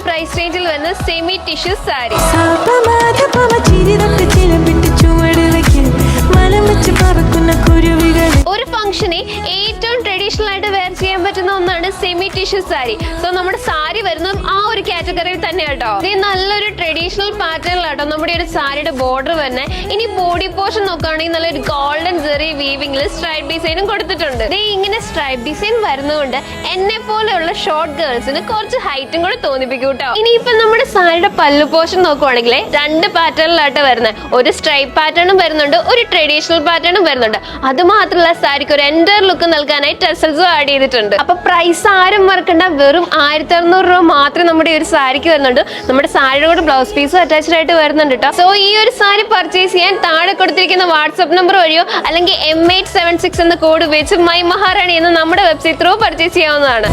Price റേഞ്ചിൽ വരുന്ന semi tissue sari. ഒരു ഫംഗ്ഷനെ ഏറ്റവും ട്രഡീഷണൽ ആയിട്ട് വെയർ ചെയ്യാൻ പറ്റുന്ന ഒന്നാണ് സെമി ടിഷ്യൂ സാരി. സോ നമ്മുടെ സാരി വരുന്നതും ആ ഒരു കാറ്റഗറിയിൽ തന്നെ കേട്ടോ. ഇത് നല്ലൊരു ട്രഡീഷണൽ പാറ്റേണിലാട്ടോ നമ്മുടെ ഒരു സാരിയുടെ ബോർഡർ വരുന്നത്. ഇനി ബോഡി പോർഷൻ നോക്കുകയാണെങ്കിൽ നല്ലൊരു ഗോൾഡൻ ജെറി വീവിംഗിൽ സ്ട്രൈപ്പ് ഡിസൈനും കൊടുത്തിട്ടുണ്ട്. ഇങ്ങനെ സ്ട്രൈപ്പ് ഡിസൈൻ വരുന്നതുകൊണ്ട് എന്നെ പോലെയുള്ള ഷോർട്ട് ഗേൾസിന് കുറച്ച് ഹൈറ്റും കൂടെ തോന്നിപ്പിക്കും കേട്ടോ. ഇനിയിപ്പോ നമ്മുടെ സാരിയുടെ പല്ലു പോർഷൻ നോക്കുവാണെങ്കിൽ രണ്ട് പാറ്റേണിലായിട്ട് വരുന്നത്. ഒരു സ്ട്രൈപ്പ് പാറ്റേണും വരുന്നുണ്ട്, ഒരു ട്രഡീഷണൽ പാറ്റേണും വരുന്നുണ്ട്. അത് മാത്രമല്ല സാരിക്ക് ഒരു എൻറ്റയർ ലുക്ക് നൽകാനായി ടെസൽസും ആഡ് ചെയ്തിട്ടുണ്ട്. അപ്പൊ പ്രൈസ് ആരും മറക്കണ്ട, വെറും 1600 രൂപ മാത്രമേ നമ്മുടെ ഈ ഒരു സാരിക്ക് വരുന്നുണ്ട്. നമ്മുടെ സാരിയുടെ കൂടെ ബ്ലൗസ് പീസും അറ്റാച്ച്ഡ് ആയിട്ട് വരുന്നുണ്ട് കേട്ടോ. സോ ഈ ഒരു സാരി പർച്ചേസ് ചെയ്യാൻ താഴെ കൊടുത്തിരിക്കുന്ന വാട്സ്ആപ്പ് നമ്പർ വഴിയോ അല്ലെങ്കിൽ M876 എന്ന കോഡ് ഉപയോഗിച്ച് മൈ മഹാറാണി എന്ന നമ്മുടെ വെബ്സൈറ്റ് ത്രൂ പർച്ചേസ് ചെയ്യാവുന്നതാണ്.